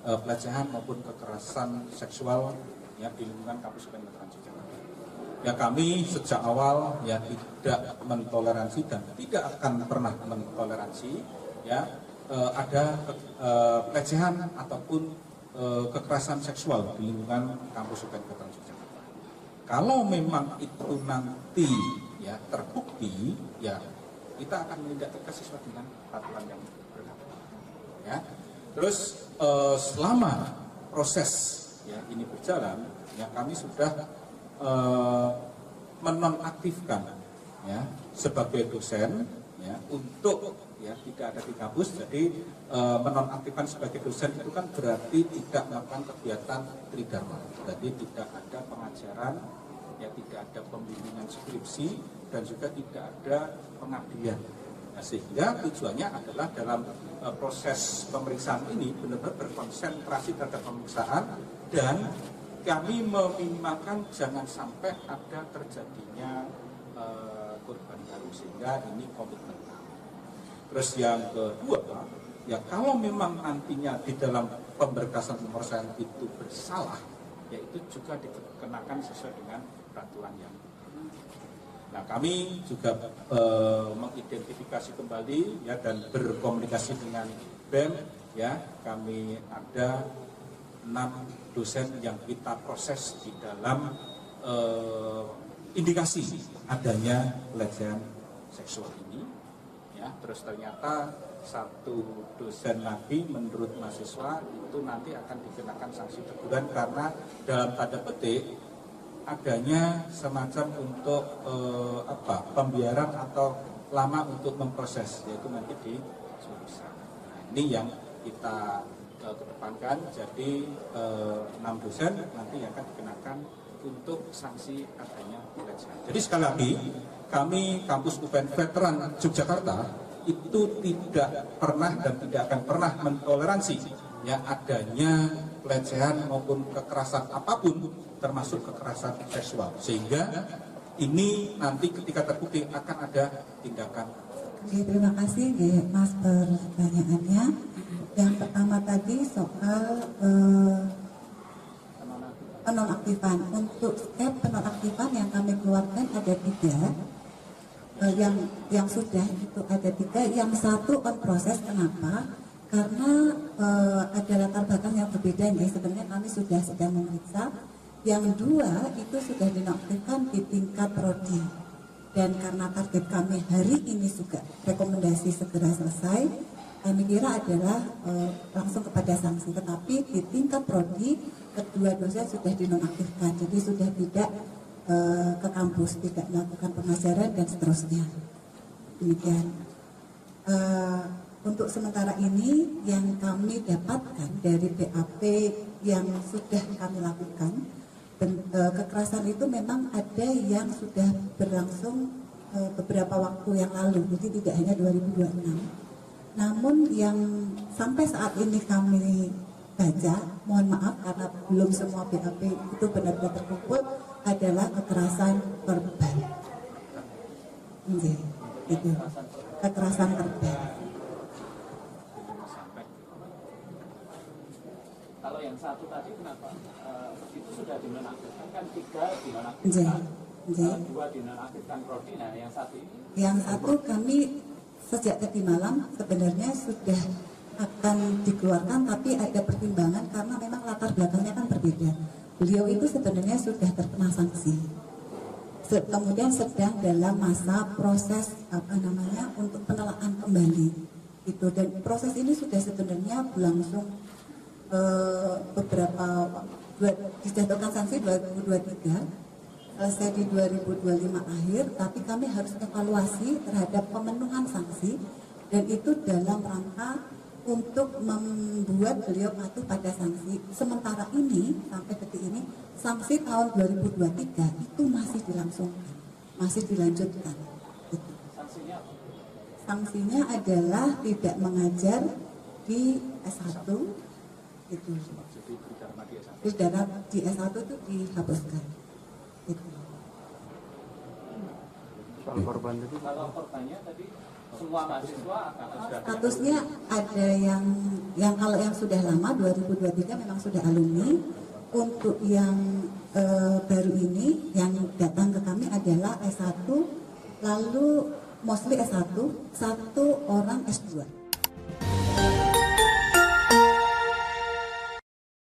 pelecehan maupun kekerasan seksual ya di lingkungan kampus UPN Veteran Yogyakarta. Ya kami sejak awal ya tidak mentoleransi dan tidak akan pernah mentoleransi ya ada pelecehan ataupun kekerasan seksual di lingkungan kampus UPN Veteran Yogyakarta. Kalau memang itu nanti ya terbukti ya kita akan menindak tegas sesuai dengan peraturan yang berlaku. Ya. Terus selama proses ya ini berjalan ya kami sudah menonaktifkan ya sebagai dosen ya untuk ya tidak ada di kampus. Jadi menonaktifkan sebagai dosen itu kan berarti tidak melakukan kegiatan tridharma. Jadi tidak ada pengajaran ya, tidak ada pembimbingan skripsi dan juga tidak ada pengabdian. Nah, sehingga tujuannya adalah dalam proses pemeriksaan ini benar-benar berkonsentrasi terhadap pemeriksaan dan kami meminimalkan jangan sampai ada terjadinya korban baru, sehingga ini komitmen kami. Terus yang kedua, ya kalau memang nantinya di dalam pemberkasan pemeriksaan itu bersalah, ya itu juga dikenakan sesuai dengan peraturan yang. Nah kami juga mengidentifikasi kembali ya dan berkomunikasi dengan BEM ya, kami ada 6 dosen yang kita proses di dalam indikasi adanya pelecehan seksual ini ya. Terus ternyata 1 dosen lagi menurut mahasiswa itu nanti akan dikenakan sanksi teguran karena dalam tanda petik adanya semacam untuk pembiaran atau lama untuk memproses, yaitu nanti di Sulsel. Nah, ini yang kita kedepankan. Jadi 6 dosen nanti akan dikenakan untuk sanksi adanya pelecehan. Jadi sekali lagi kami kampus UPN Veteran Yogyakarta itu tidak pernah dan tidak akan pernah mentoleransi ya adanya pelecehan maupun kekerasan apapun termasuk kekerasan seksual, sehingga ini nanti ketika terbukti akan ada tindakan. Oke, terima kasih Mas pertanyaannya. Yang pertama tadi soal penonaktifan. Untuk step penonaktifan yang kami keluarkan ada 3. Yang sudah itu ada 3. Yang 1 on proses. Kenapa? Karena ada latar belakang yang berbeda. Sebenarnya kami sudah sedang memeriksa. Yang 2 itu sudah dinonaktifkan di tingkat prodi, dan karena target kami hari ini juga rekomendasi segera selesai, kami kira adalah langsung kepada sanksi. Tetapi di tingkat prodi kedua dosen sudah dinonaktifkan, jadi sudah tidak ke kampus, tidak melakukan pengajaran dan seterusnya. Demikian. Untuk sementara ini yang kami dapatkan dari BAP yang sudah kami lakukan, kekerasan itu memang ada yang sudah berlangsung beberapa waktu yang lalu, jadi tidak hanya 2026. Namun yang sampai saat ini kami baca, mohon maaf karena belum semua BAP itu benar-benar terkumpul, adalah kekerasan verbal. Itu kekerasan verbal. Kalau yang 1 tadi kenapa? Itu sudah dinonaktifkan kan 3 dinonaktifkan, 2 dinonaktifkan prodi. Nah yang 1 ini? Yang 1 kami sejak tadi malam sebenarnya sudah akan dikeluarkan, tapi ada pertimbangan karena memang latar belakangnya kan berbeda. Beliau itu sebenarnya sudah terkena sanksi, kemudian sedang dalam masa proses untuk penelaahan kembali itu, dan proses ini sudah sebenarnya berlangsung beberapa dijatuhkan sanksi 2023, selesai di 2025 akhir, tapi kami harus evaluasi terhadap pemenuhan sanksi, dan itu dalam rangka untuk membuat beliau patuh pada sanksi. Sementara ini sampai detik ini sanksi tahun 2023 itu masih dilangsungkan, masih dilanjutkan. Sanksinya apa? Sanksinya adalah tidak mengajar di S1 itu. Tridharma di S1 itu dihapuskan. Itu. Kalau korbannya tadi semua mahasiswa akan statusnya ada yang kalau yang sudah lama 2023 memang sudah alumni. Untuk yang baru ini yang datang ke kami adalah S1, lalu mostly S1, 1 orang S2.